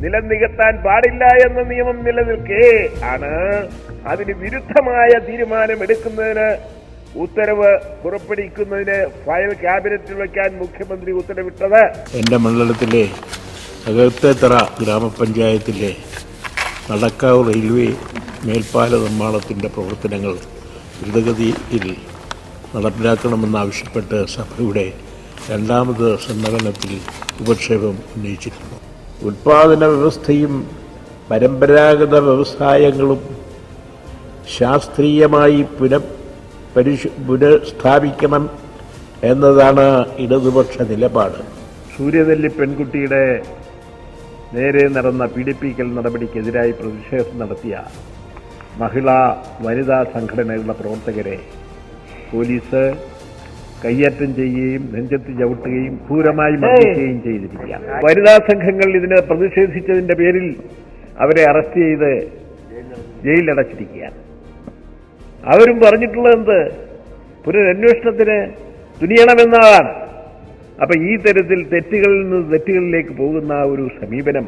നിലം നികത്താൻ പാടില്ല എന്ന നിയമം നിലനിൽക്കേ ആണ് അതിന് വിരുദ്ധമായ തീരുമാനം എടുക്കുന്നതിന് ഉത്തരവ് പുറപ്പെടുവിക്കുന്നതിന് ഫയൽ ക്യാബിനറ്റിൽ വയ്ക്കാൻ മുഖ്യമന്ത്രി ഉത്തരവിട്ടത്. എന്റെ മണ്ഡലത്തിലെ അകത്തേത്തറ ഗ്രാമപഞ്ചായത്തിലെ നടക്കാവ് റെയിൽവേ മേൽപ്പാല നിർമ്മാണത്തിന്റെ പ്രവർത്തനങ്ങൾ ദ്രുതഗതിയിൽ നടപ്പിലാക്കണമെന്നാവശ്യപ്പെട്ട് സഭയുടെ രണ്ടാമത് സമ്മേളനത്തിൽ ഉപക്ഷേപം ഉന്നയിച്ചിരുന്നു. ഉൽപാദന വ്യവസ്ഥയും പരമ്പരാഗത വ്യവസായങ്ങളും ശാസ്ത്രീയമായി പുനഃസ്ഥാപിക്കണം എന്നതാണ് ഇടതുപക്ഷ നിലപാട്. സൂര്യനെല്ലി പെൺകുട്ടിയുടെ നേരെ നടന്ന പീഡിപ്പിക്കൽ നടപടിക്കെതിരായി പ്രതിഷേധം നടത്തിയ മഹിളാ വനിതാ സംഘടനകളുടെ പ്രവർത്തകരെ പോലീസ് കയ്യേറ്റം ചെയ്യുകയും നെഞ്ചത്ത് ചവിട്ടുകയും ക്രൂരമായി മർദ്ദിക്കുകയും ചെയ്തിരിക്കുകയാണ്. വനിതാ സംഘങ്ങൾ ഇതിന് പ്രതിഷേധിച്ചതിന്റെ പേരിൽ അവരെ അറസ്റ്റ് ചെയ്ത് ജയിലിലടച്ചിരിക്കുകയാണ്. അവരും പറഞ്ഞിട്ടുള്ളത് എന്ത്? പുനരന്വേഷണത്തിന് തുനിയണമെന്നതാണ്. അപ്പൊ ഈ തരത്തിൽ തെറ്റുകളിൽ നിന്ന് തെറ്റുകളിലേക്ക് പോകുന്ന ഒരു സമീപനം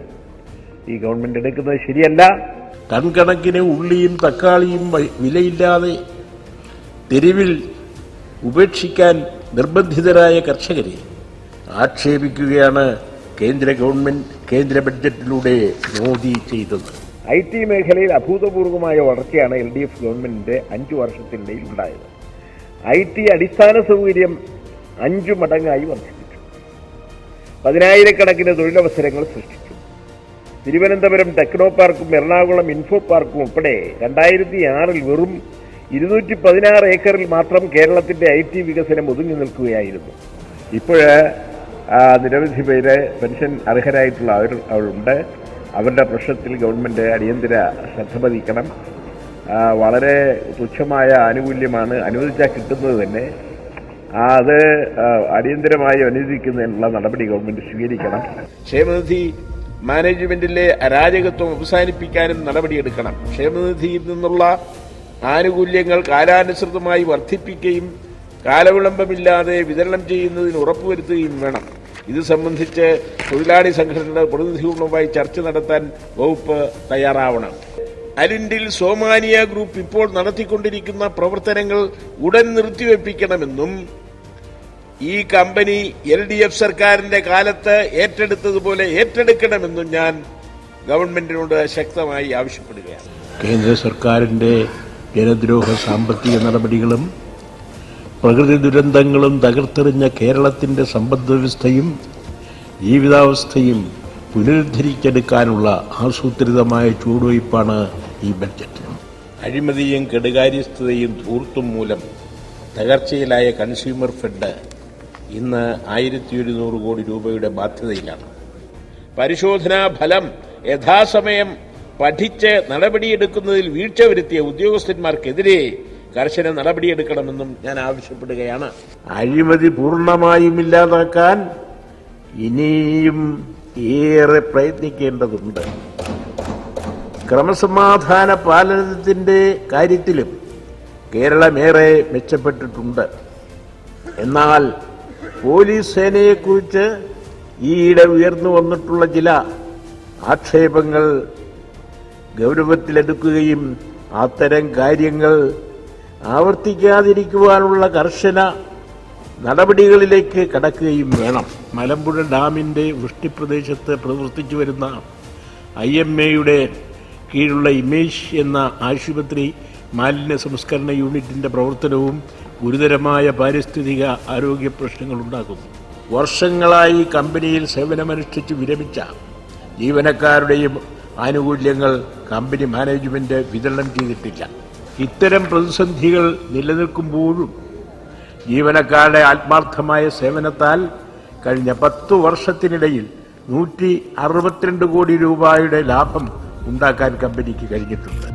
ഈ ഗവൺമെന്റ് എടുക്കുന്നത് ശരിയല്ല. ടൺകണക്കിന് ഉള്ളിയും തക്കാളിയും വിലയില്ലാതെ തെരുവിൽ ഉപേക്ഷിക്കാൻ നിർബന്ധിതരായ കർഷകരെ ആക്ഷേപിക്കുകയാണ് കേന്ദ്ര ഗവൺമെന്റ് കേന്ദ്ര ബഡ്ജറ്റിലൂടെ മോദി ചെയ്തത്. IT മേഖലയിൽ അഭൂതപൂർവമായ വളർച്ചയാണ് LDF ഗവൺമെന്റിന്റെ 5 വർഷത്തിനിടയിൽ ഉണ്ടായത്. IT അടിസ്ഥാന സൗകര്യം 5 മടങ്ങായി വർദ്ധിപ്പിച്ചു. 10,000-കണക്കിന് തൊഴിലവസരങ്ങൾ സൃഷ്ടിച്ചു. തിരുവനന്തപുരം ടെക്നോ പാർക്കും എറണാകുളം ഇൻഫോ പാർക്കും ഉൾപ്പെടെ 2006 വെറും 216 ഏക്കറിൽ മാത്രം കേരളത്തിന്റെ IT വികസനം ഒതുങ്ങി നിൽക്കുകയായിരുന്നു. ഇപ്പോൾ നിരവധി പേര് പെൻഷൻ അർഹരായിട്ടുള്ള അവരുണ്ട്. അവരുടെ പ്രശ്നത്തിൽ ഗവൺമെന്റ് അടിയന്തര ശ്രദ്ധ പതിക്കണം. വളരെ തുച്ഛമായ ആനുകൂല്യമാണ് അനുവദിച്ചാൽ കിട്ടുന്നത് തന്നെ. അത് അടിയന്തരമായി അനുവദിക്കുന്നതിനുള്ള നടപടി ഗവൺമെന്റ് സ്വീകരിക്കണം. ക്ഷേമനിധി മാനേജ്മെന്റിലെ അരാജകത്വം അവസാനിപ്പിക്കാനും നടപടിയെടുക്കണം. ക്ഷേമനിധിയിൽ നിന്നുള്ള ആനുകൂല്യങ്ങൾ കാലാനുസൃതമായി വർദ്ധിപ്പിക്കുകയും കാലവിളംബമില്ലാതെ വിതരണം ചെയ്യുന്നതിന് ഉറപ്പുവരുത്തുകയും വേണം. ഇത് സംബന്ധിച്ച് തൊഴിലാളി സംഘടനയുടെ പ്രതിനിധികളുമായി ചർച്ച നടത്താൻ വകുപ്പ് തയ്യാറാവണം. അലിൻഡിൽ സോമാനിയ ഗ്രൂപ്പ് ഇപ്പോൾ നടത്തിക്കൊണ്ടിരിക്കുന്ന പ്രവർത്തനങ്ങൾ ഉടൻ നിർത്തിവെപ്പിക്കണമെന്നും ഈ കമ്പനി LDF സർക്കാരിന്റെ കാലത്ത് ഏറ്റെടുത്തതുപോലെ ഏറ്റെടുക്കണമെന്നും ഞാൻ ഗവൺമെന്റിനോട് ശക്തമായി ആവശ്യപ്പെടുകയാണ്. കേന്ദ്ര സർക്കാരിന്റെ ജനദ്രോഹ സാമ്പത്തിക നടപടികളും പ്രകൃതി ദുരന്തങ്ങളും തകർത്തെറിഞ്ഞ കേരളത്തിന്റെ സമ്പദ്വ്യവസ്ഥയും ജീവിതാവസ്ഥയും പുനരുദ്ധരിച്ചെടുക്കാനുള്ള ആസൂത്രിതമായ ചുവടുവയ്പ്പാണ് ഈ ബഡ്ജറ്റ്. അഴിമതിയും കെടുകാര്യസ്ഥതയും ധൂർത്തും മൂലം തകർച്ചയിലായ കൺസ്യൂമർ ഫെഡ് ഇന്ന് 1,100 കോടി രൂപയുടെ ബാധ്യതയിലാണ്. പരിശോധനാ ഫലം യഥാസമയം പഠിച്ച് നടപടിയെടുക്കുന്നതിൽ വീഴ്ച വരുത്തിയ ഉദ്യോഗസ്ഥന്മാർക്കെതിരെ കർശന നടപടിയെടുക്കണമെന്നും ഞാൻ ആവശ്യപ്പെടുകയാണ്. അഴിമതി പൂർണ്ണമായും ഇല്ലാതാക്കാൻ ഇനിയും ഏറെ പ്രയത്നിക്കേണ്ടതുണ്ട്. ക്രമസമാധാന പാലനത്തിന്റെ കാര്യത്തിലും കേരളമേറെ മെച്ചപ്പെട്ടിട്ടുണ്ട്. എന്നാൽ പോലീസ് സേനയെക്കുറിച്ച് ഈയിടെ ഉയർന്നു വന്നിട്ടുള്ള ചില ആക്ഷേപങ്ങൾ ഗൗരവത്തിലെടുക്കുകയും അത്തരം കാര്യങ്ങൾ ആവർത്തിക്കാതിരിക്കുവാനുള്ള കർശന നടപടികളിലേക്ക് കടക്കുകയും വേണം. മലമ്പുഴ ഡാമിന്റെ വൃഷ്ടിപ്രദേശത്ത് പ്രവർത്തിച്ചു വരുന്ന IMAയുടെ കീഴിലുള്ള ഇമേജ് എന്ന ആശുപത്രി മാലിന്യ സംസ്കരണ യൂണിറ്റിന്റെ പ്രവർത്തനവും ഗുരുതരമായ പാരിസ്ഥിതിക ആരോഗ്യ പ്രശ്നങ്ങളുണ്ടാക്കുന്നു. വർഷങ്ങളായി കമ്പനിയിൽ സേവനമനുഷ്ഠിച്ച് വിരമിച്ച ജീവനക്കാരുടെയും ആനുകൂല്യങ്ങൾ കമ്പനി മാനേജ്മെന്റ് വിതരണം ചെയ്തിട്ടില്ല. ഇത്തരം പ്രതിസന്ധികൾ നിലനിൽക്കുമ്പോഴും ജീവനക്കാരുടെ ആത്മാർത്ഥമായ സേവനത്താൽ കഴിഞ്ഞ 10 വർഷത്തിനിടയിൽ 162 കോടി രൂപയുടെ ലാഭം ഉണ്ടാക്കാൻ കമ്പനിക്ക് കഴിഞ്ഞിട്ടുണ്ട്.